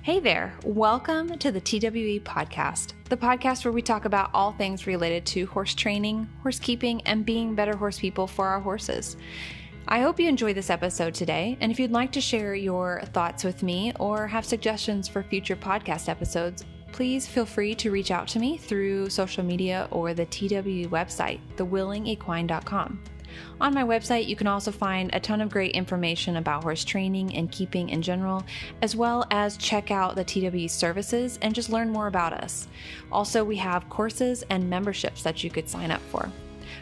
Hey there, welcome to the TWE podcast, the podcast where we talk about all things related to horse training, horse keeping, and being better horse people for our horses. I hope you enjoy this episode today, and if you'd like to share your thoughts with me or have suggestions for future podcast episodes, please feel free to reach out to me through social media or the TWE website, thewillingequine.com. On my website, you can also find a ton of great information about horse training and keeping in general, as well as check out the TWE services and just learn more about us. Also, we have courses and memberships that you could sign up for.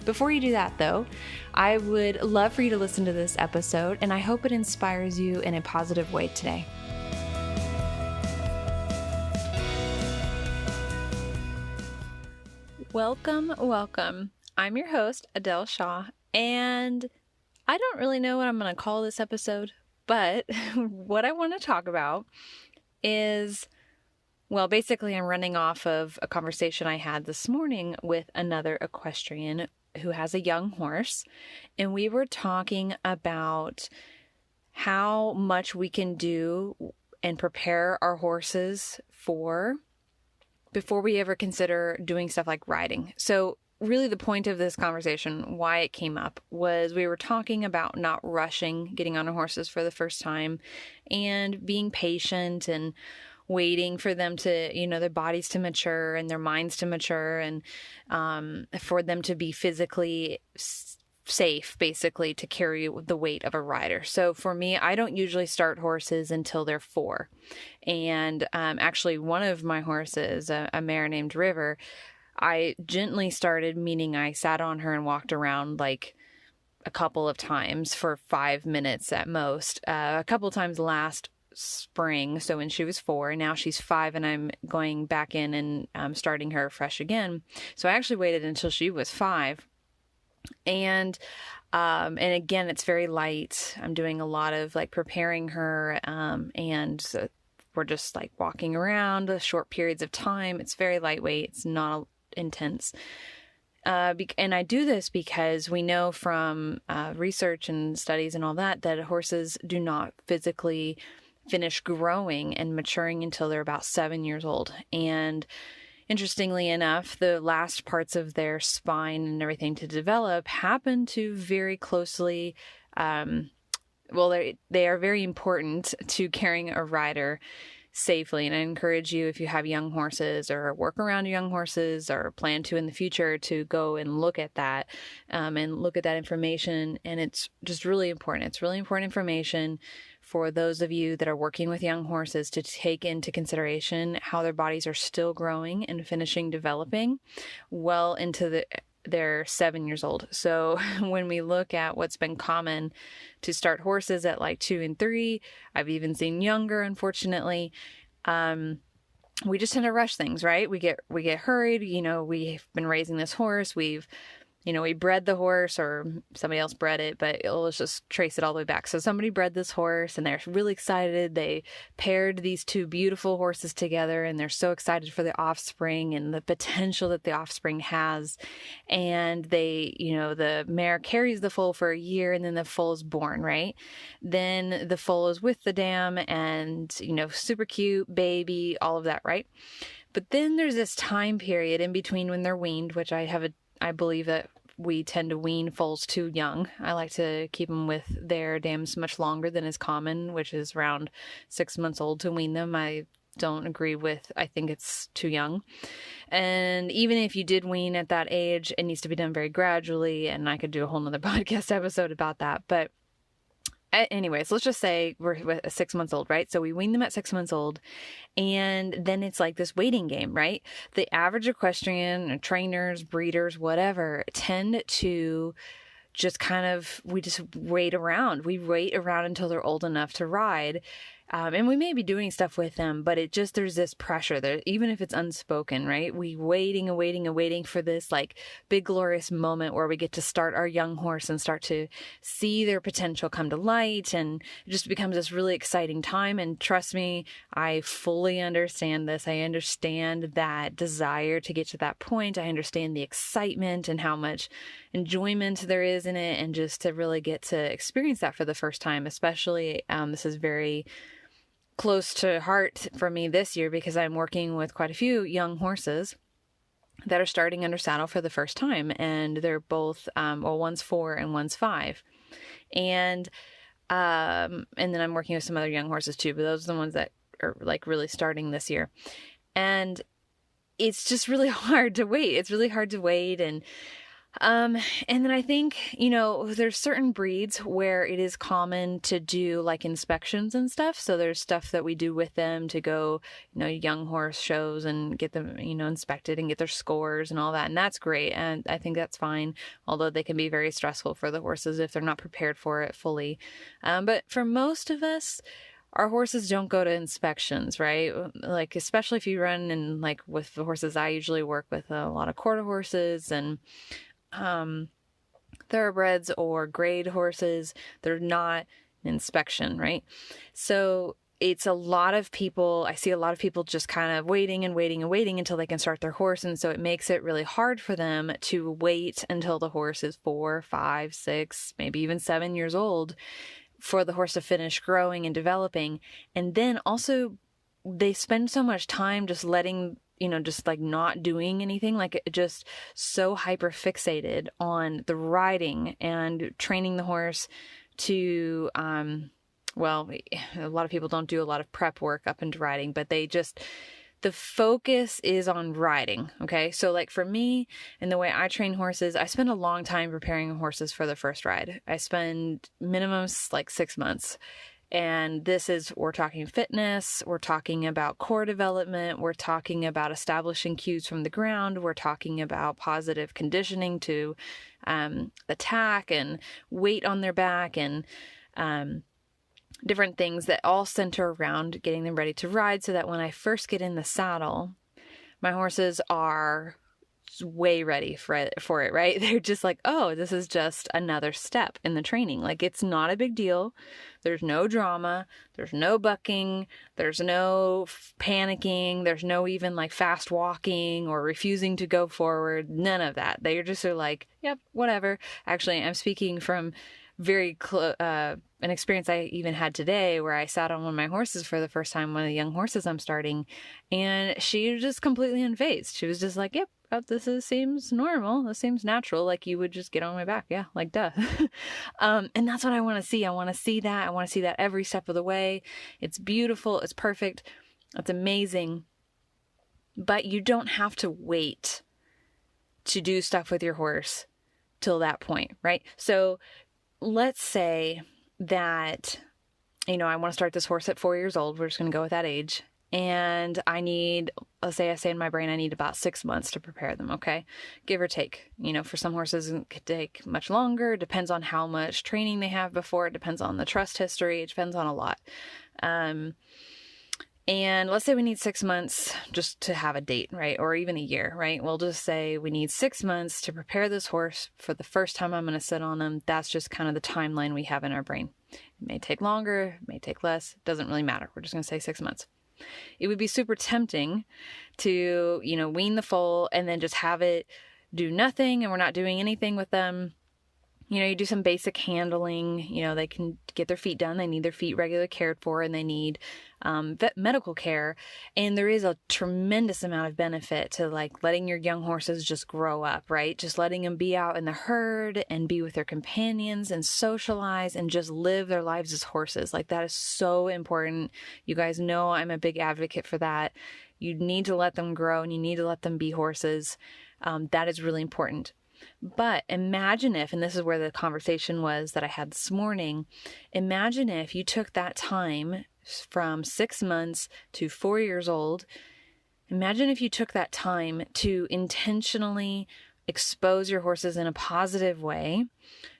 Before you do that, though, I would love for you to listen to this episode, and I hope it inspires you in a positive way today. Welcome. I'm your host, Adele Shaw. And I don't really know what I'm going to call this episode, but what I want to talk about is, well, basically I'm running off of a conversation I had this morning with another equestrian who has a young horse. And we were talking about how much we can do and prepare our horses for before we ever consider doing stuff like riding. So really the point of this conversation, why it came up, was we were talking about not rushing getting on our horses for the first time and being patient and waiting for them to, their bodies to mature and their minds to mature and for them to be physically safe, basically, to carry the weight of a rider. So for me, I don't usually start horses until they're 4. And actually, one of my horses, a mare named River, I gently started, meaning I sat on her and walked around like a couple of times for 5 minutes at most. A couple of times last spring, so when she was 4, now she's 5, and I'm going back in and starting her fresh again. So I actually waited until she was 5. And again, it's very light. I'm doing a lot of like preparing her, and so we're just like walking around short periods of time. It's very lightweight. It's not intense. And I do this because we know from research and studies and all that horses do not physically finish growing and maturing until they're about 7 years old. And interestingly enough, the last parts of their spine and everything to develop happen to very closely, they are very important to carrying a rider safely. And I encourage you, if you have young horses or work around young horses or plan to in the future, to go and look at that and look at that information. And it's just really important. It's really important information for those of you that are working with young horses to take into consideration how their bodies are still growing and finishing developing well into they're 7 years old. So when we look at what's been common to start horses at like 2 and 3, I've even seen younger, unfortunately, we just tend to rush things, right? We get hurried. We've been raising this horse. we bred the horse, or somebody else bred it, but let's just trace it all the way back. So somebody bred this horse and they're really excited. They paired these 2 beautiful horses together and they're so excited for the offspring and the potential that the offspring has. And the mare carries the foal for a year and then the foal is born, right? Then the foal is with the dam and, super cute baby, all of that, right? But then there's this time period in between when they're weaned, which I believe that we tend to wean foals too young. I like to keep them with their dams much longer than is common, which is around 6 months old to wean them. I don't agree with, I think it's too young. And even if you did wean at that age, it needs to be done very gradually. And I could do a whole nother podcast episode about that. But anyways, let's just say we're 6 months old, right? So we wean them at 6 months old, and then it's like this waiting game, right? The average equestrian, trainers, breeders, whatever, tend to just we just wait around. We wait around until they're old enough to ride. And we may be doing stuff with them, but there's this pressure there, even if it's unspoken, right? We waiting for this like big glorious moment where we get to start our young horse and start to see their potential come to light. And it just becomes this really exciting time. And trust me, I fully understand this. I understand that desire to get to that point. I understand the excitement and how much enjoyment there is in it. And just to really get to experience that for the first time, especially, this is very close to heart for me this year because I'm working with quite a few young horses that are starting under saddle for the first time. And they're both, well, one's 4 and one's 5. And then I'm working with some other young horses too, but those are the ones that are like really starting this year. And it's just really hard to wait. It's really hard to wait. And then I think, there's certain breeds where it is common to do like inspections and stuff. So there's stuff that we do with them to go, young horse shows and get them, inspected and get their scores and all that. And that's great. And I think that's fine. Although they can be very stressful for the horses if they're not prepared for it fully. But for most of us, our horses don't go to inspections, right? Like, especially if you run and like with the horses I usually work with, a lot of quarter horses and thoroughbreds or grade horses, they're not an inspection, right? So it's a lot of people, I see a lot of people just kind of waiting and waiting and waiting until they can start their horse. And so it makes it really hard for them to wait until the horse is 4, 5, 6, maybe even 7 years old for the horse to finish growing and developing. And then also they spend so much time just letting, just like not doing anything, like just so hyper fixated on the riding and training the horse to, well, a lot of people don't do a lot of prep work up into riding, but the focus is on riding. Okay. So like for me and the way I train horses, I spend a long time preparing horses for the first ride. I spend minimum like 6 months. And we're talking fitness, we're talking about core development, we're talking about establishing cues from the ground, we're talking about positive conditioning to the tack and weight on their back and different things that all center around getting them ready to ride so that when I first get in the saddle, my horses are way ready for it, right? They're just like, oh, this is just another step in the training. Like, it's not a big deal. There's no drama. There's no bucking. There's no panicking. There's no even like fast walking or refusing to go forward. None of that. They just are like, yep, whatever. Actually, I'm speaking from very an experience I even had today where I sat on one of my horses for the first time, one of the young horses I'm starting, and she was just completely unfazed. She was just like, yep, seems normal. This seems natural. Like, you would just get on my back. Yeah, like, duh. And that's what I want to see. I want to see that. I want to see that every step of the way. It's beautiful. It's perfect. It's amazing. But you don't have to wait to do stuff with your horse till that point, right? So let's say that, I want to start this horse at 4 years old. We're just going to go with that age. And I say in my brain, I need about 6 months to prepare them. Okay. Give or take, for some horses it could take much longer. It depends on how much training they have before. It depends on the trust history. It depends on a lot. And let's say we need 6 months just to have a date, right? Or even a year, right? We'll just say we need 6 months to prepare this horse for the first time I'm going to sit on him. That's just kind of the timeline we have in our brain. It may take longer, it may take less. It doesn't really matter. We're just going to say 6 months. It would be super tempting to, wean the foal and then just have it do nothing and we're not doing anything with them. You do some basic handling, they can get their feet done. They need their feet regularly cared for and they need medical care. And there is a tremendous amount of benefit to like letting your young horses just grow up, right? Just letting them be out in the herd and be with their companions and socialize and just live their lives as horses. Like, that is so important. You guys know I'm a big advocate for that. You need to let them grow and you need to let them be horses. That is really important. But imagine if, and this is where the conversation was that I had this morning, imagine if you took that time from 6 months to 4 years old. Imagine if you took that time to intentionally expose your horses in a positive way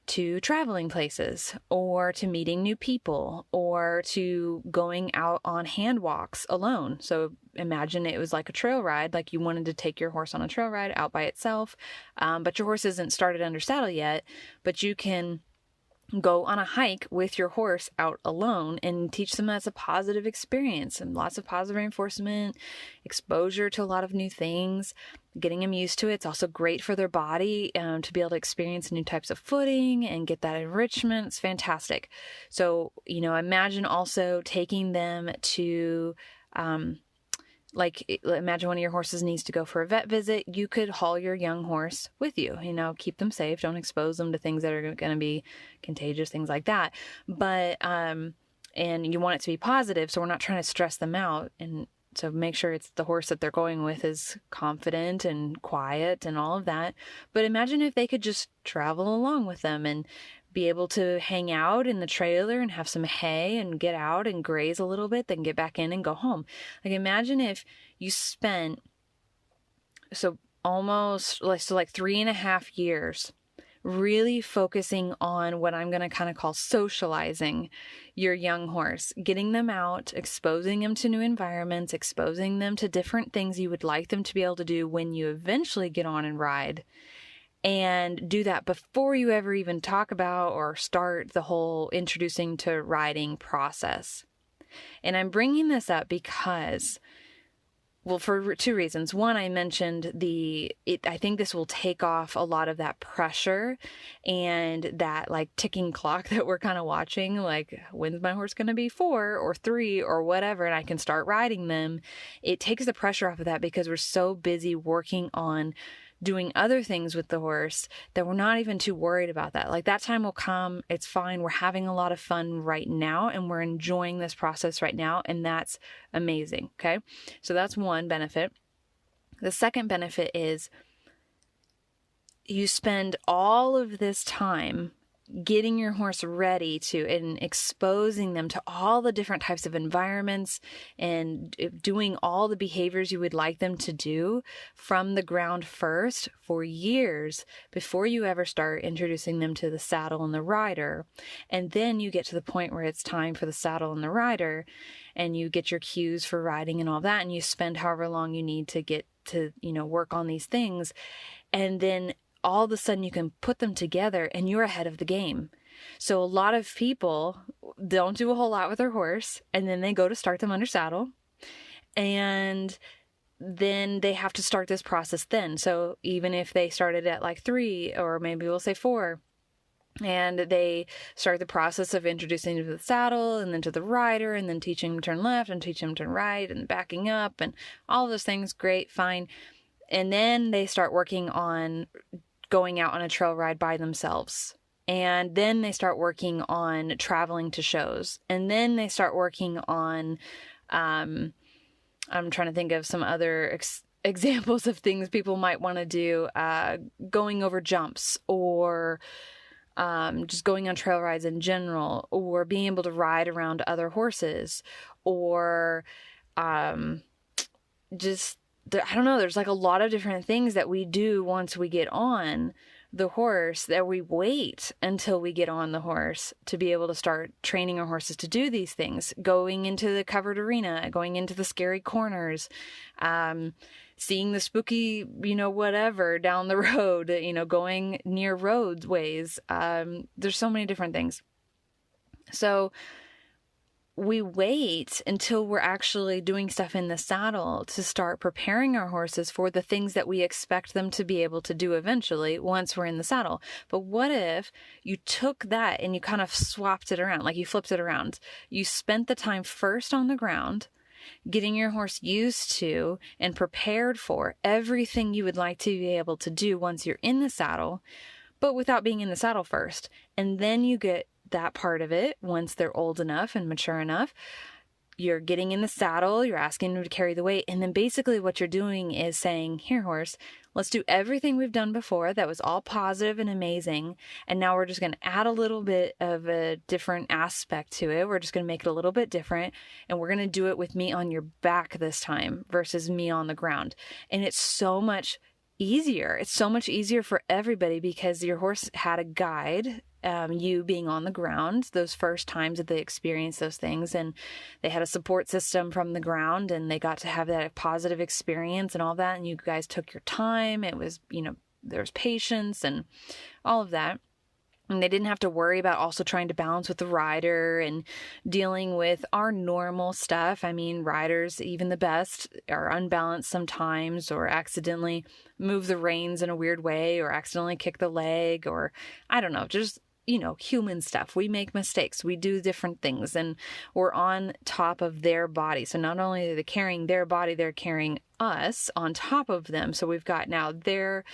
to traveling places or to meeting new people or to going out on hand walks alone. So imagine it was like a trail ride, like you wanted to take your horse on a trail ride out by itself, but your horse isn't started under saddle yet, but you can go on a hike with your horse out alone and teach them that's a positive experience and lots of positive reinforcement, exposure to a lot of new things, getting them used to it. It's also great for their body to be able to experience new types of footing and get that enrichment. It's fantastic. So, imagine also taking them to, imagine one of your horses needs to go for a vet visit. You could haul your young horse with you, keep them safe. Don't expose them to things that are going to be contagious, things like that. But, and you want it to be positive. So we're not trying to stress them out. And so make sure it's the horse that they're going with is confident and quiet and all of that. But imagine if they could just travel along with them and be able to hang out in the trailer and have some hay and get out and graze a little bit, then get back in and go home. Like imagine if you spent like 3.5 years really focusing on what I'm going to kind of call socializing your young horse, getting them out, exposing them to new environments, exposing them to different things you would like them to be able to do when you eventually get on and ride. And do that before you ever even talk about or start the whole introducing to riding process. And I'm bringing this up because, for 2 reasons. One, I mentioned I think this will take off a lot of that pressure and that like ticking clock that we're kind of watching, like when's my horse going to be 4 or 3 or whatever, and I can start riding them. It takes the pressure off of that because we're so busy working on doing other things with the horse that we're not even too worried about that. Like that time will come. It's fine. We're having a lot of fun right now and we're enjoying this process right now. And that's amazing. Okay. So that's one benefit. The second benefit is you spend all of this time getting your horse ready to and exposing them to all the different types of environments and doing all the behaviors you would like them to do from the ground first for years before you ever start introducing them to the saddle and the rider. And then you get to the point where it's time for the saddle and the rider and you get your cues for riding and all that. And you spend however long you need to get to, work on these things. And then all of a sudden you can put them together and you're ahead of the game. So a lot of people don't do a whole lot with their horse and then they go to start them under saddle and then they have to start this process then. So even if they started at like 3 or maybe we'll say 4 and they start the process of introducing them to the saddle and then to the rider and then teaching them to turn left and teaching them to turn right and backing up and all those things, great, fine. And then they start working on going out on a trail ride by themselves. And then they start working on traveling to shows. And then they start working on, I'm trying to think of some other examples of things people might want to do, going over jumps or just going on trail rides in general, or being able to ride around other horses, or just I don't know, there's like a lot of different things that we do once we get on the horse that we wait until we get on the horse to be able to start training our horses to do these things, going into the covered arena, going into the scary corners, seeing the spooky, whatever down the road, going near roadways. There's so many different things. So we wait until we're actually doing stuff in the saddle to start preparing our horses for the things that we expect them to be able to do eventually once we're in the saddle. But what if you took that and you kind of swapped it around, like you flipped it around? You spent the time first on the ground, getting your horse used to and prepared for everything you would like to be able to do once you're in the saddle, but without being in the saddle first. And then you get that part of it once they're old enough and mature enough. You're getting in the saddle, you're asking them to carry the weight, and then basically what you're doing is saying, here, horse, let's do everything we've done before that was all positive and amazing, and now we're just going to add a little bit of a different aspect to it. We're just going to make it a little bit different, and we're going to do it with me on your back this time versus me on the ground. And it's so much easier. It's so much easier for everybody because your horse had a guide, you being on the ground those first times that they experienced those things, and they had a support system from the ground and they got to have that positive experience and all that. And you guys took your time. It was, there was patience and all of that. And they didn't have to worry about also trying to balance with the rider and dealing with our normal stuff. I mean, riders, even the best, are unbalanced sometimes, or accidentally move the reins in a weird way, or accidentally kick the leg, or I don't know, just, human stuff. We make mistakes. We do different things, and we're on top of their body. So not only are they carrying their body, they're carrying us on top of them. So we've got now their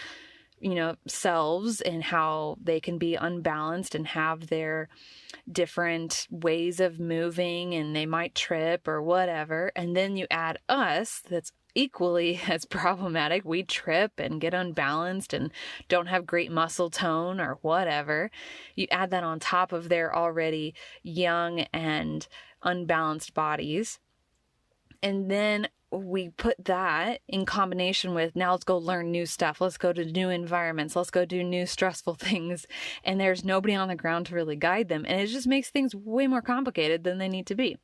selves and how they can be unbalanced and have their different ways of moving, and they might trip or whatever. And then you add us, that's equally as problematic. We trip and get unbalanced and don't have great muscle tone or whatever. You add that on top of their already young and unbalanced bodies. And then we put that in combination with, now let's go learn new stuff. Let's go to new environments. Let's go do new stressful things. And there's nobody on the ground to really guide them. And it just makes things way more complicated than they need to be.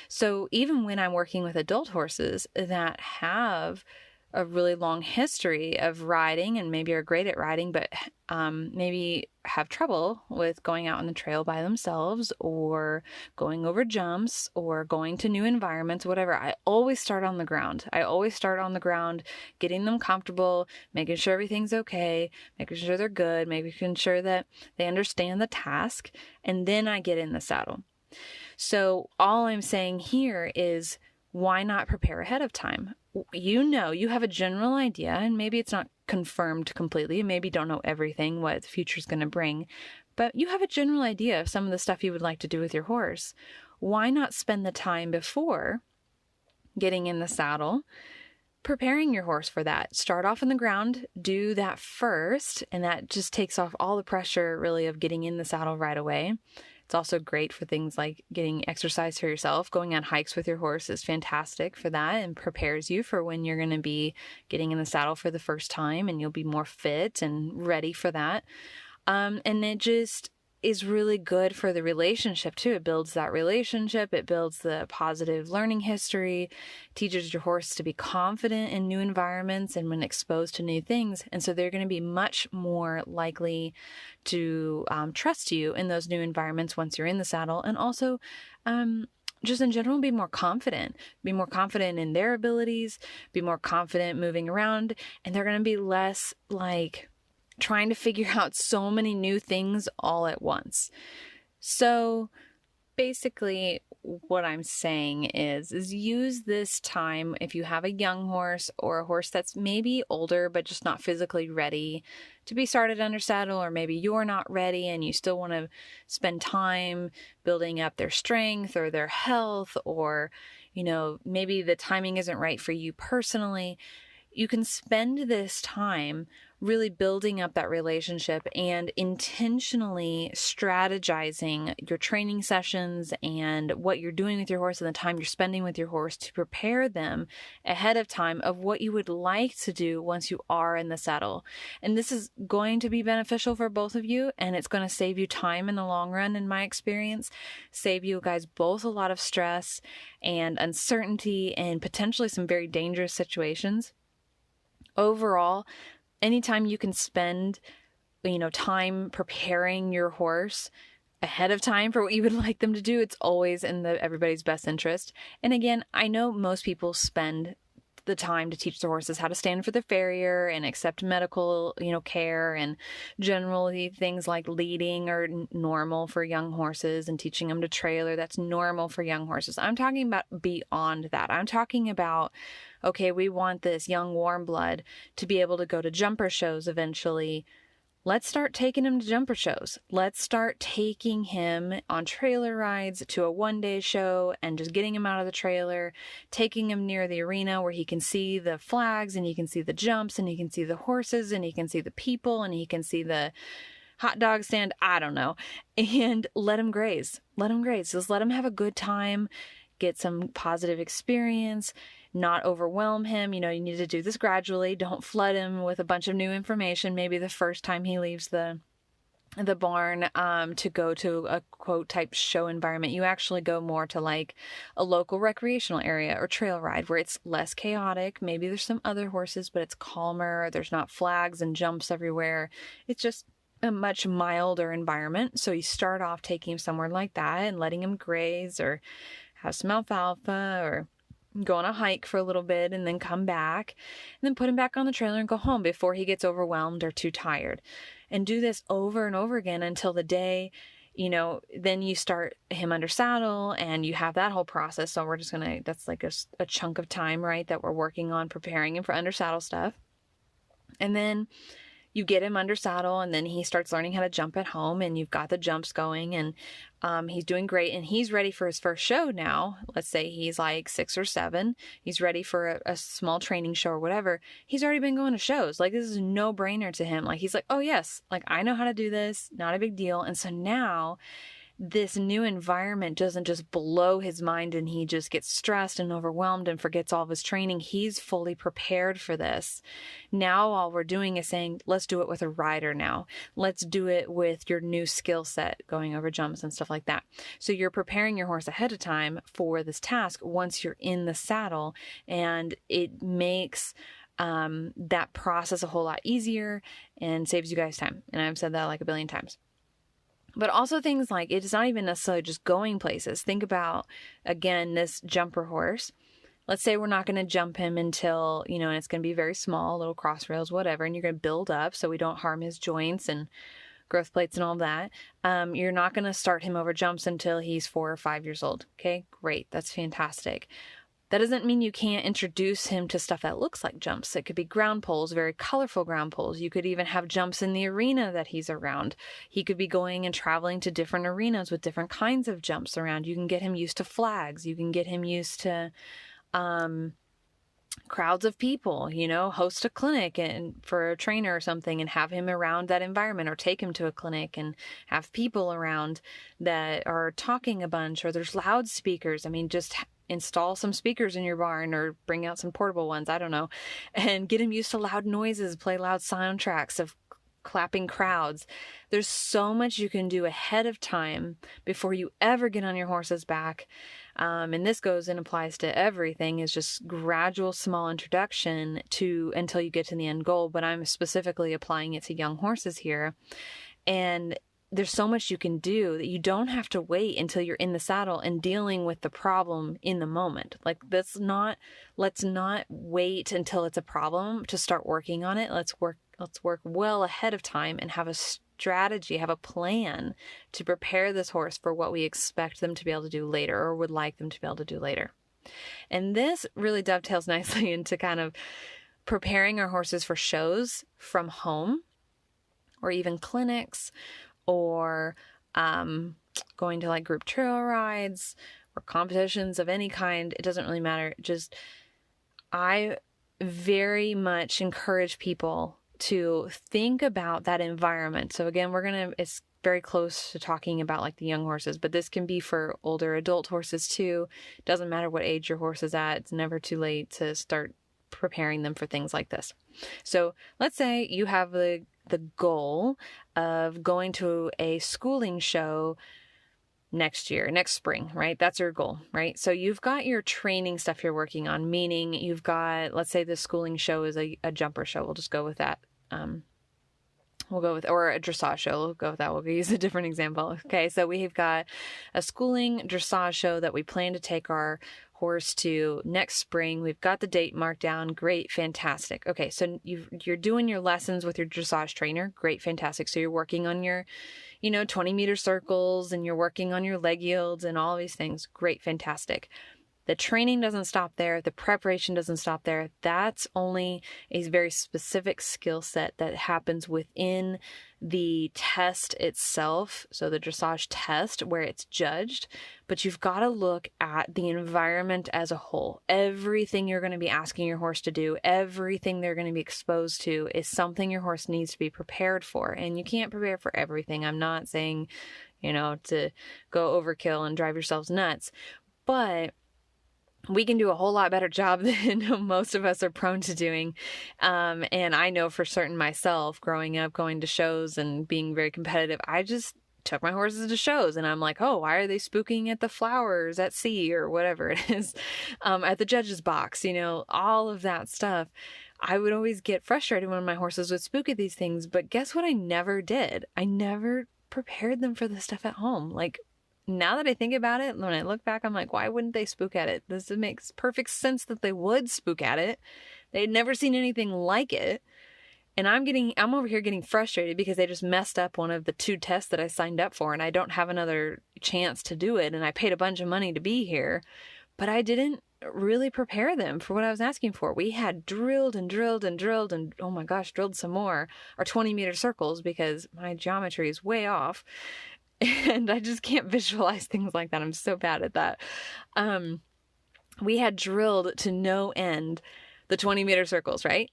So even when I'm working with adult horses that have a really long history of riding and maybe are great at riding, but maybe have trouble with going out on the trail by themselves or going over jumps or going to new environments, whatever, I always start on the ground. I always start on the ground, getting them comfortable, making sure everything's okay, making sure they're good, making sure that they understand the task, and then I get in the saddle. So all I'm saying here is, why not prepare ahead of time? You have a general idea, and maybe it's not confirmed completely. Maybe you don't know everything, what the future's going to bring, but you have a general idea of some of the stuff you would like to do with your horse. Why not spend the time before getting in the saddle preparing your horse for that? Start off on the ground, do that first, and that just takes off all the pressure really of getting in the saddle right away. It's also great for things like getting exercise for yourself. Going on hikes with your horse is fantastic for that and prepares you for when you're going to be getting in the saddle for the first time, and you'll be more fit and ready for that. And it just is really good for the relationship too. It builds that relationship. It builds the positive learning history, teaches your horse to be confident in new environments and when exposed to new things. And so they're going to be much more likely to trust you in those new environments once you're in the saddle. And also, just in general, be more confident in their abilities, be more confident moving around. And they're going to be less like trying to figure out so many new things all at once. So basically what I'm saying is use this time, if you have a young horse or a horse that's maybe older but just not physically ready to be started under saddle, or maybe you're not ready and you still want to spend time building up their strength or their health, or maybe the timing isn't right for you personally. You can spend this time really building up that relationship and intentionally strategizing your training sessions and what you're doing with your horse and the time you're spending with your horse to prepare them ahead of time of what you would like to do once you are in the saddle. And this is going to be beneficial for both of you, and it's going to save you time in the long run, in my experience, save you guys both a lot of stress and uncertainty and potentially some very dangerous situations. Overall, anytime you can spend, time preparing your horse ahead of time for what you would like them to do, it's always in everybody's best interest. And again, I know most people spend the time to teach their horses how to stand for the farrier and accept medical, care, and generally things like leading are normal for young horses, and teaching them to trailer, that's normal for young horses. I'm talking about beyond that. I'm talking about, okay, we want this young warm blood to be able to go to jumper shows eventually. Let's start taking him to jumper shows. Let's start taking him on trailer rides to a one-day show and just getting him out of the trailer, taking him near the arena where he can see the flags and he can see the jumps and he can see the horses and he can see the people and he can see the hot dog stand. I don't know. And let him graze. Let him graze. Just let him have a good time, get some positive experience, not overwhelm him. You need to do this gradually. Don't flood him with a bunch of new information. Maybe the first time he leaves the barn to go to a quote type show environment, you actually go more to like a local recreational area or trail ride where it's less chaotic. Maybe there's some other horses, but it's calmer. There's not flags and jumps everywhere. It's just a much milder environment. So you start off taking him somewhere like that and letting him graze or have some alfalfa or go on a hike for a little bit and then come back and then put him back on the trailer and go home before he gets overwhelmed or too tired. And do this over and over again until the day, then you start him under saddle and you have that whole process. So we're just that's like a chunk of time, right, that we're working on preparing him for under saddle stuff. And then you get him under saddle and then he starts learning how to jump at home and you've got the jumps going and he's doing great and he's ready for his first show now. Let's say he's like 6 or 7. He's ready for a small training show or whatever. He's already been going to shows. Like, this is a no-brainer to him. Like, he's like, oh yes, like I know how to do this. Not a big deal. And so now this new environment doesn't just blow his mind and he just gets stressed and overwhelmed and forgets all of his training. He's fully prepared for this. Now all we're doing is saying, let's do it with a rider now. Let's do it with your new skill set, going over jumps and stuff like that. So you're preparing your horse ahead of time for this task once you're in the saddle, and it makes that process a whole lot easier and saves you guys time. And I've said that like a billion times. But also things like, it's not even necessarily just going places. Think about, again, this jumper horse. Let's say we're not going to jump him until, and it's going to be very small, little cross rails, whatever, and you're going to build up so we don't harm his joints and growth plates and all that. You're not going to start him over jumps until he's 4 or 5 years old. Okay, great. That's fantastic. That doesn't mean you can't introduce him to stuff that looks like jumps. It could be ground poles, very colorful ground poles. You could even have jumps in the arena that he's around. He could be going and traveling to different arenas with different kinds of jumps around. You can get him used to flags. You can get him used to crowds of people, host a clinic and for a trainer or something and have him around that environment, or take him to a clinic and have people around that are talking a bunch, or there's loudspeakers. I mean, just install some speakers in your barn or bring out some portable ones, I don't know, and get him used to loud noises, play loud soundtracks of clapping crowds. There's so much you can do ahead of time before you ever get on your horse's back. And this goes and applies to everything, is just gradual small introduction to until you get to the end goal. But I'm specifically applying it to young horses here. And there's so much you can do that you don't have to wait until you're in the saddle and dealing with the problem in the moment. Like, let's not wait until it's a problem to start working on it. Let's work well ahead of time and have a strategy, have a plan to prepare this horse for what we expect them to be able to do later, or would like them to be able to do later. And this really dovetails nicely into kind of preparing our horses for shows from home, or even clinics, or going to like group trail rides or competitions of any kind. It doesn't really matter. Just, I very much encourage people to think about that environment. So again, it's very close to talking about like the young horses, but this can be for older adult horses too. Doesn't matter what age your horse is at. It's never too late to start preparing them for things like this. So let's say you have the goal of going to a schooling show next spring, right? That's your goal, right? So you've got your training stuff you're working on, meaning you've got, let's say the schooling show is a jumper show. We'll just go with that. Or a dressage show. We'll go with that. We'll use a different example. Okay. So we've got a schooling dressage show that we plan to take our horse to next spring. We've got the date marked down. Great. Fantastic. Okay. So you're doing your lessons with your dressage trainer. Great. Fantastic. So you're working on your, 20-meter circles, and you're working on your leg yields and all these things. Great. Fantastic. The training doesn't stop there. The preparation doesn't stop there. That's only a very specific skill set that happens within the test itself. So the dressage test, where it's judged, but you've got to look at the environment as a whole. Everything you're going to be asking your horse to do, everything they're going to be exposed to, is something your horse needs to be prepared for. And you can't prepare for everything. I'm not saying, to go overkill and drive yourselves nuts, but we can do a whole lot better job than most of us are prone to doing. And I know for certain myself, growing up, going to shows and being very competitive, I just took my horses to shows and I'm like, oh, why are they spooking at the flowers at sea or whatever it is, at the judge's box, all of that stuff. I would always get frustrated when my horses would spook at these things. But guess what? I never did. I never prepared them for this stuff at home. Like, now that I think about it, when I look back, I'm like, why wouldn't they spook at it? This makes perfect sense that they would spook at it. They'd never seen anything like it. And I'm over here getting frustrated because they just messed up one of the 2 tests that I signed up for, and I don't have another chance to do it. And I paid a bunch of money to be here, but I didn't really prepare them for what I was asking for. We had drilled and drilled and drilled and, oh my gosh, drilled some more, our 20-meter circles, because my geometry is way off. And I just can't visualize things like that. I'm so bad at that. We had drilled to no end the 20-meter circles, right?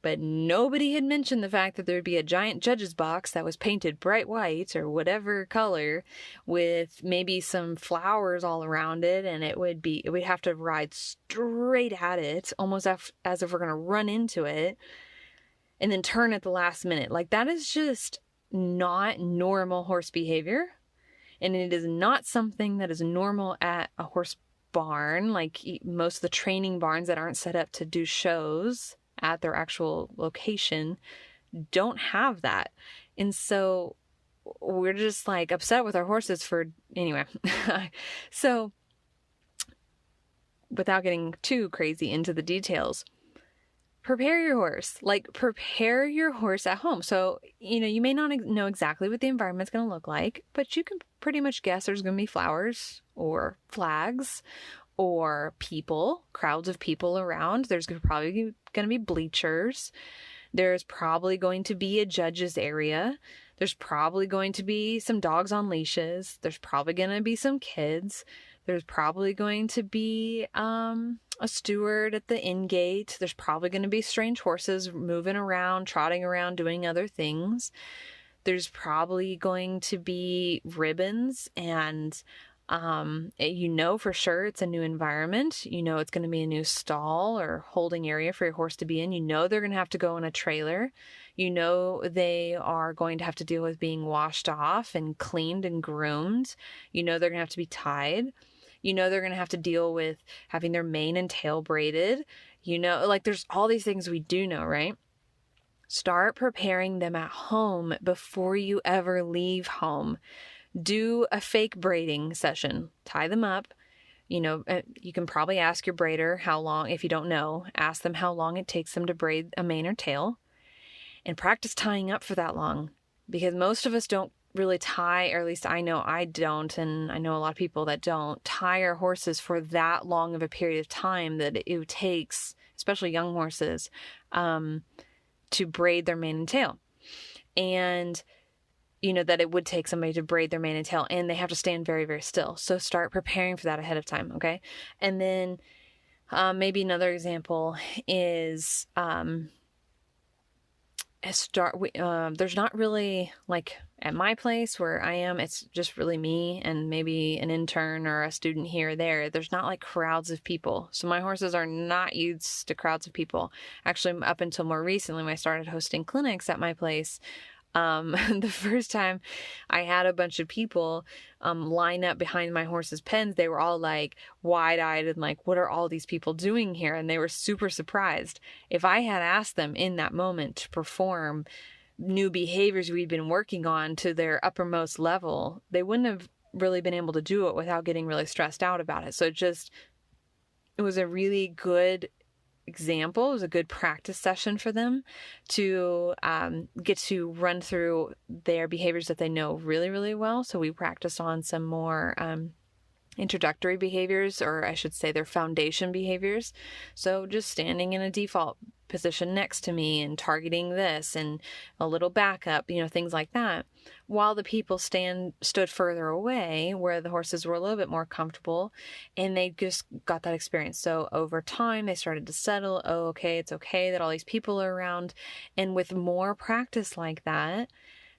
But nobody had mentioned the fact that there'd be a giant judge's box that was painted bright white or whatever color with maybe some flowers all around it. And we'd have to ride straight at it, almost as if we're going to run into it and then turn at the last minute. Like, that is just not normal horse behavior. And it is not something that is normal at a horse barn. Like, most of the training barns that aren't set up to do shows at their actual location don't have that. And so we're just like upset with our horses anyway. So without getting too crazy into the details, prepare your horse at home. So, you may not know exactly what the environment's going to look like, but you can pretty much guess there's going to be flowers or flags or crowds of people around. There's probably going to be bleachers. There's probably going to be a judge's area. There's probably going to be some dogs on leashes. There's probably going to be some kids. There's probably going to be a steward at the in gate. There's probably going to be strange horses moving around, trotting around, doing other things. There's probably going to be ribbons and for sure it's a new environment. It's going to be a new stall or holding area for your horse to be in. They're going to have to go in a trailer. They are going to have to deal with being washed off and cleaned and groomed. They're going to have to be tied. They're going to have to deal with having their mane and tail braided. There's all these things we do know, right? Start preparing them at home before you ever leave home. Do a fake braiding session. Tie them up. You can probably ask your braider how long, if you don't know, ask them how long it takes them to braid a mane or tail, and practice tying up for that long, because most of us don't really tie, or at least I know I don't, and I know a lot of people that don't tie our horses for that long of a period of time that it takes, especially young horses, to braid their mane and tail. And that it would take somebody to braid their mane and tail, and they have to stand very, very still. So start preparing for that ahead of time. Okay. And then, maybe another example is, there's not really, like at my place where I am, it's just really me and maybe an intern or a student here or there. There's not like crowds of people. So my horses are not used to crowds of people. Actually, up until more recently, when I started hosting clinics at my place, the first time I had a bunch of people line up behind my horse's pens, they were all like wide-eyed and like, what are all these people doing here? And they were super surprised. If I had asked them in that moment to perform new behaviors we'd been working on to their uppermost level, they wouldn't have really been able to do it without getting really stressed out about it. So it was a really good example. It was a good practice session for them to get to run through their behaviors that they know really, really well. So we practiced on some more introductory behaviors, or I should say their foundation behaviors. So just standing in a default position next to me and targeting this and a little backup, things like that, while the people stood further away where the horses were a little bit more comfortable, and they just got that experience. So over time they started to settle. Oh, okay, it's okay that all these people are around. And with more practice like that,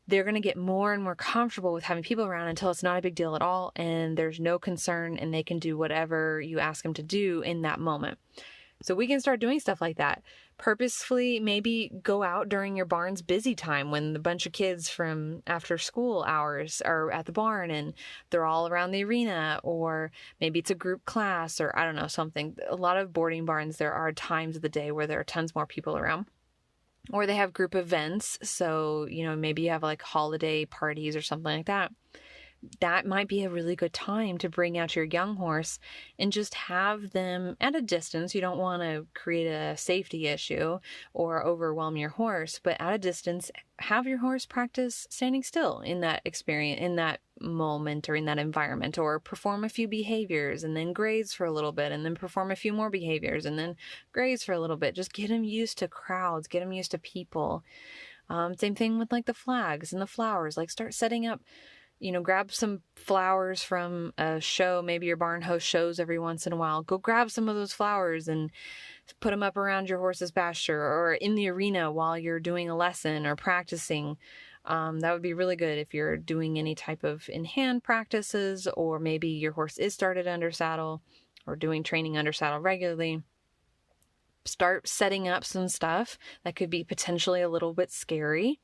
they're going to get more and more comfortable with having people around until it's not a big deal at all, and there's no concern, and they can do whatever you ask them to do in that moment. So we can start doing stuff like that. Purposefully, maybe go out during your barn's busy time when the bunch of kids from after school hours are at the barn and they're all around the arena, or maybe it's a group class, or I don't know, something. A lot of boarding barns, there are times of the day where there are tons more people around. Or they have group events. So, maybe you have like holiday parties or something like that. That might be a really good time to bring out your young horse and just have them at a distance. You don't want to create a safety issue or overwhelm your horse, but at a distance, have your horse practice standing still in that experience, in that moment, or in that environment, or perform a few behaviors and then graze for a little bit and then perform a few more behaviors and then graze for a little bit. Just get them used to crowds, get them used to people. Same thing with like the flags and the flowers. Like start setting up, grab some flowers from a show. Maybe your barn host shows every once in a while. Go grab some of those flowers and put them up around your horse's pasture or in the arena while you're doing a lesson or practicing. That would be really good if you're doing any type of in-hand practices, or maybe your horse is started under saddle or doing training under saddle regularly. Start setting up some stuff that could be potentially a little bit scary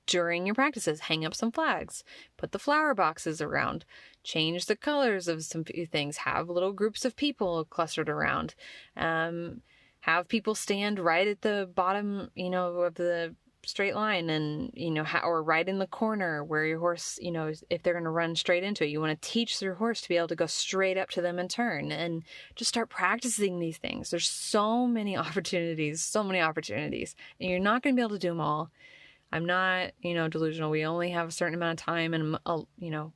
during your practices. Hang up some flags, put the flower boxes around, change the colors of some few things, have little groups of people clustered around, have people stand right at the bottom, of the straight line and, or right in the corner where your horse, if they're going to run straight into it, you want to teach your horse to be able to go straight up to them and turn, and just start practicing these things. There's so many opportunities, and you're not going to be able to do them all. I'm not, delusional. We only have a certain amount of time, and,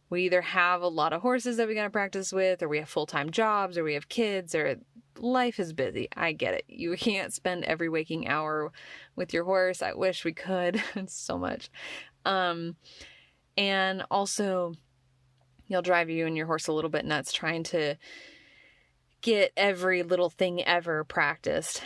we either have a lot of horses that we got to practice with, or we have full-time jobs, or we have kids, or life is busy. I get it. You can't spend every waking hour with your horse. I wish we could. It's so much. And also you'll drive you and your horse a little bit nuts trying to get every little thing ever practiced.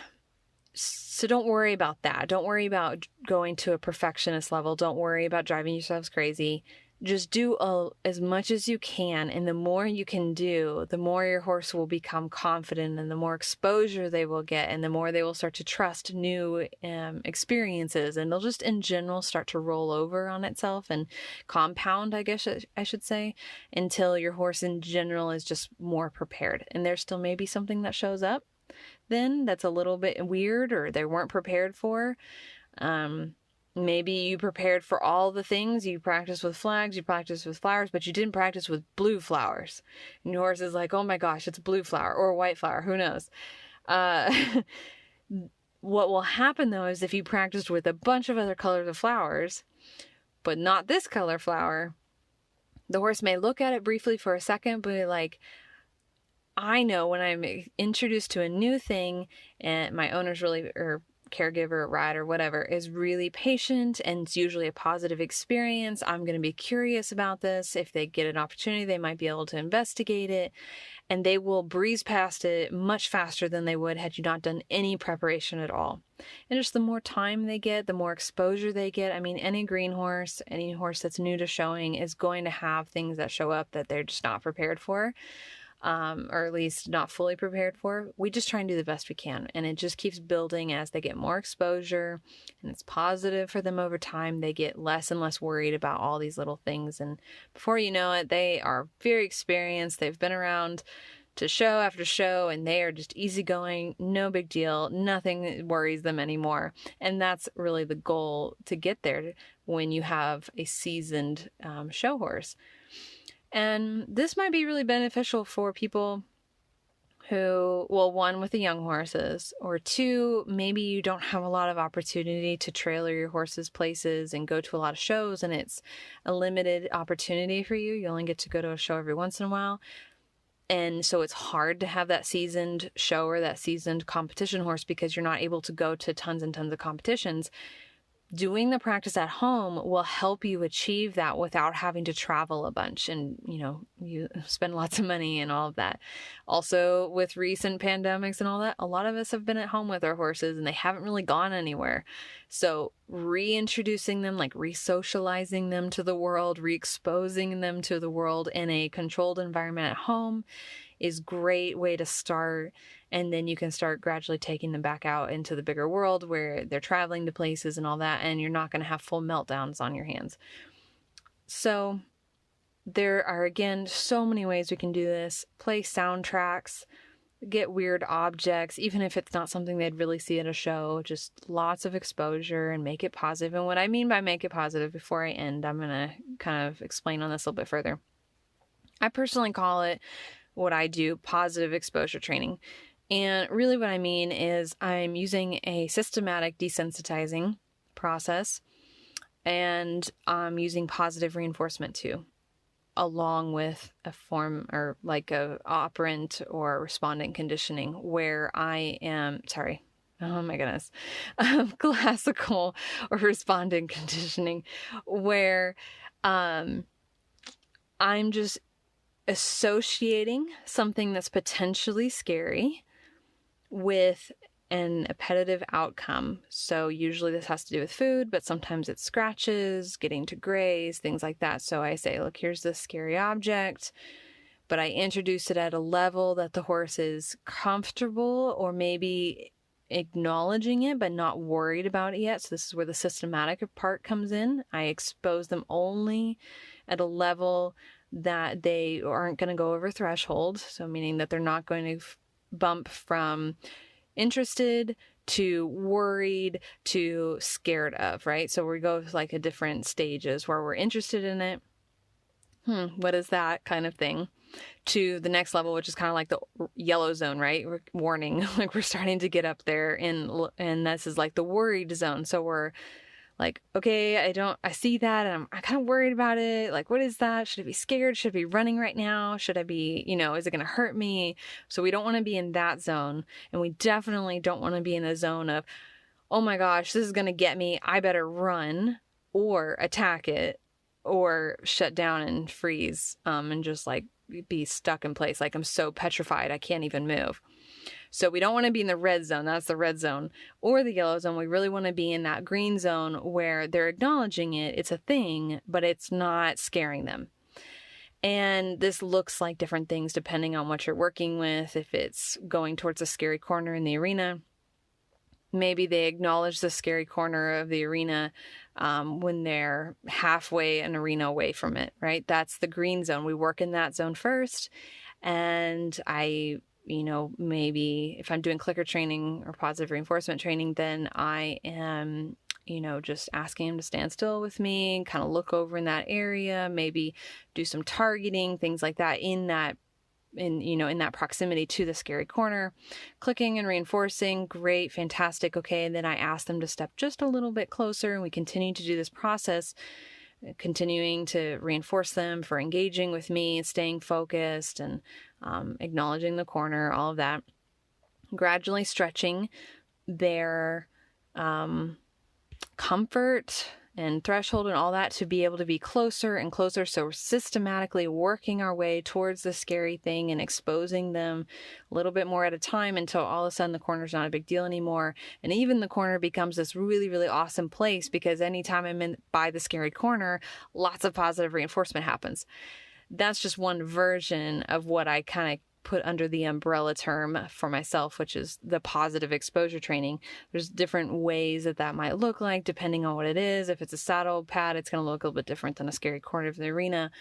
So don't worry about that. Don't worry about going to a perfectionist level. Don't worry about driving yourselves crazy. Just do as much as you can. And the more you can do, the more your horse will become confident, and the more exposure they will get, and the more they will start to trust new experiences. And they'll just in general start to roll over on itself and compound, I guess I should say, until your horse in general is just more prepared. And there still may be something that shows up then that's a little bit weird, or they weren't prepared for. Maybe you prepared for all the things. You practiced with flags, you practiced with flowers, but you didn't practice with blue flowers. And your horse is like, oh my gosh, it's a blue flower or a white flower. Who knows? What will happen though is if you practiced with a bunch of other colors of flowers, but not this color flower, the horse may look at it briefly for a second, but be like, I know when I'm introduced to a new thing and my owner's really, or caregiver, rider, whatever, is really patient and it's usually a positive experience, I'm going to be curious about this. If they get an opportunity, they might be able to investigate it, and they will breeze past it much faster than they would had you not done any preparation at all. And just the more time they get, the more exposure they get. I mean, any green horse, any horse that's new to showing is going to have things that show up that they're just not prepared for. Or at least not fully prepared for. We just try and do the best we can. And it just keeps building as they get more exposure, and it's positive for them over time. They get less and less worried about all these little things. And before you know it, they are very experienced. They've been around to show after show, and they are just easygoing, no big deal. Nothing worries them anymore. And that's really the goal, to get there when you have a seasoned show horse. And this might be really beneficial for people who, well, one, with the young horses, or two, maybe you don't have a lot of opportunity to trailer your horses places and go to a lot of shows, and it's a limited opportunity for you. You only get to go to a show every once in a while. And so it's hard to have that seasoned show or that seasoned competition horse because you're not able to go to tons and tons of competitions. Doing the practice at home will help you achieve that without having to travel a bunch and, you spend lots of money and all of that. Also, with recent pandemics and all that, a lot of us have been at home with our horses and they haven't really gone anywhere. So reintroducing them, like re-socializing them to the world, re-exposing them to the world in a controlled environment at home is great way to start. And then you can start gradually taking them back out into the bigger world where they're traveling to places and all that, and you're not going to have full meltdowns on your hands. So there are, again, so many ways we can do this. Play soundtracks, get weird objects, even if it's not something they'd really see at a show. Just lots of exposure and make it positive. And what I mean by make it positive, before I end, I'm going to kind of explain on this a little bit further. I personally call it, what I do, positive exposure training. And really what I mean is I'm using a systematic desensitizing process, and I'm using positive reinforcement too, along with a form or like a operant or respondent conditioning where I am, classical or respondent conditioning, where I'm just associating something that's potentially scary with an appetitive outcome. So usually this has to do with food, but sometimes it's scratches, getting to graze, things like that. So I say, look, here's this scary object, but I introduce it at a level that the horse is comfortable or maybe acknowledging it, but not worried about it yet. So this is where the systematic part comes in. I expose them only at a level that they aren't going to go over threshold. So meaning that they're not going to bump from interested to worried to scared of, right? So we go like a different stages where we're interested in it. What is that kind of thing? To the next level, which is kind of like the yellow zone, right? Warning, like we're starting to get up there and this is like the worried zone. So we're like, okay, I see that and I'm kind of worried about it. Like, what is that? Should I be scared? Should I be running right now? Should I be, is it going to hurt me? So we don't want to be in that zone. And we definitely don't want to be in the zone of, oh my gosh, this is going to get me. I better run or attack it or shut down and freeze, and just like be stuck in place. Like I'm so petrified, I can't even move. So we don't want to be in the red zone. That's the red zone. Or the yellow zone. We really want to be in that green zone where they're acknowledging it. It's a thing, but it's not scaring them. And this looks like different things depending on what you're working with. If it's going towards a scary corner in the arena, maybe they acknowledge the scary corner of the arena when they're halfway an arena away from it, right? That's the green zone. We work in that zone first. And maybe if I'm doing clicker training or positive reinforcement training, then I am, just asking him to stand still with me, kind of look over in that area, maybe do some targeting, things like that in that proximity to the scary corner. Clicking and reinforcing, great, fantastic. Okay. And then I ask them to step just a little bit closer, and we continue to do this process, continuing to reinforce them for engaging with me, staying focused, and acknowledging the corner, all of that. Gradually stretching their comfort and threshold and all that to be able to be closer and closer. So we're systematically working our way towards the scary thing and exposing them a little bit more at a time until all of a sudden the corner's not a big deal anymore. And even the corner becomes this really, really awesome place because anytime I'm in by the scary corner, lots of positive reinforcement happens. That's just one version of what I kind of put under the umbrella term for myself, which is the positive exposure training. There's different ways that might look like depending on what it is. If it's a saddle pad, it's going to look a little bit different than a scary corner of the arena.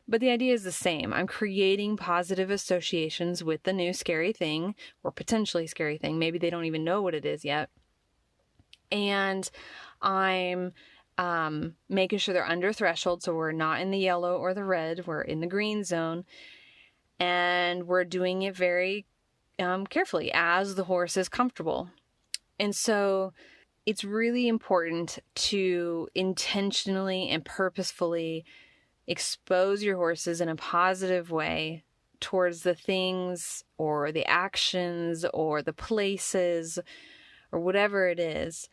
But the idea is the same. I'm creating positive associations with the new scary thing or potentially scary thing. Maybe they don't even know what it is yet. And I'm making sure they're under threshold. So we're not in the yellow or the red. We're in the green zone. And we're doing it very carefully as the horse is comfortable. And so it's really important to intentionally and purposefully expose your horses in a positive way towards the things or the actions or the places or whatever it is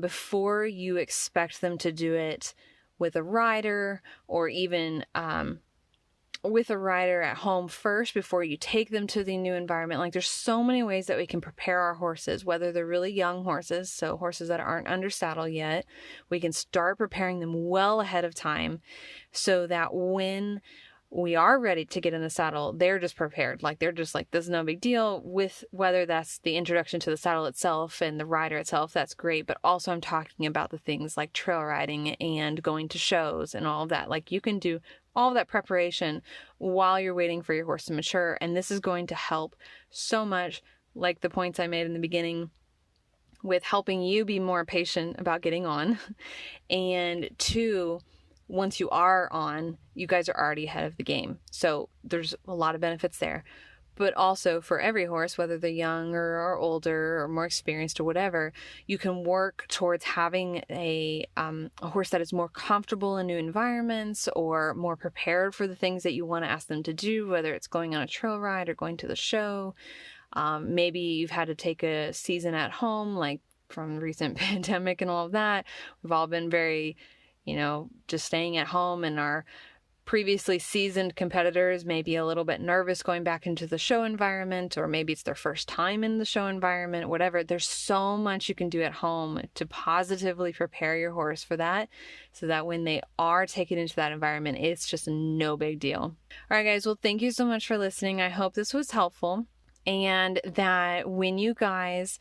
before you expect them to do it with a rider or even with a rider at home first before you take them to the new environment. Like there's so many ways that we can prepare our horses, whether they're really young horses, so horses that aren't under saddle yet. We can start preparing them well ahead of time so that when we are ready to get in the saddle, they're just prepared. Like, they're just like, this is no big deal. With whether that's the introduction to the saddle itself and the rider itself, that's great. But also I'm talking about the things like trail riding and going to shows and all of that. Like, you can do all of that preparation while you're waiting for your horse to mature. And this is going to help so much, like the points I made in the beginning, with helping you be more patient about getting on. And two, once you are on, you guys are already ahead of the game. So there's a lot of benefits there. But also for every horse, whether they're young or older or more experienced or whatever, you can work towards having a horse that is more comfortable in new environments or more prepared for the things that you want to ask them to do, whether it's going on a trail ride or going to the show. Maybe you've had to take a season at home, like from the recent pandemic and all of that. We've all been very, just staying at home, and our previously seasoned competitors may be a little bit nervous going back into the show environment, or maybe it's their first time in the show environment, whatever. There's so much you can do at home to positively prepare your horse for that, so that when they are taken into that environment, it's just no big deal. All right, guys. Well, thank you so much for listening. I hope this was helpful, and that when you guys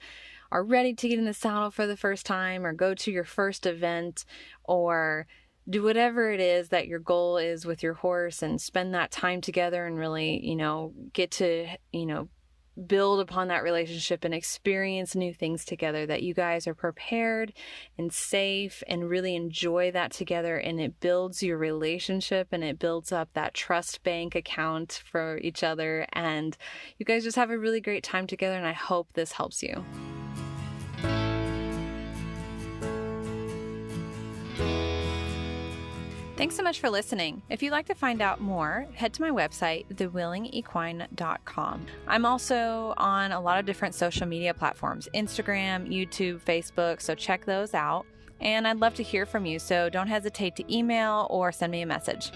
are ready to get in the saddle for the first time, or go to your first event, or do whatever it is that your goal is with your horse, and spend that time together and really, get to, build upon that relationship and experience new things together, that you guys are prepared and safe and really enjoy that together. And it builds your relationship, and it builds up that trust bank account for each other. And you guys just have a really great time together. And I hope this helps you. Thanks so much for listening. If you'd like to find out more, head to my website, thewillingequine.com. I'm also on a lot of different social media platforms, Instagram, YouTube, Facebook, so check those out. And I'd love to hear from you, so don't hesitate to email or send me a message.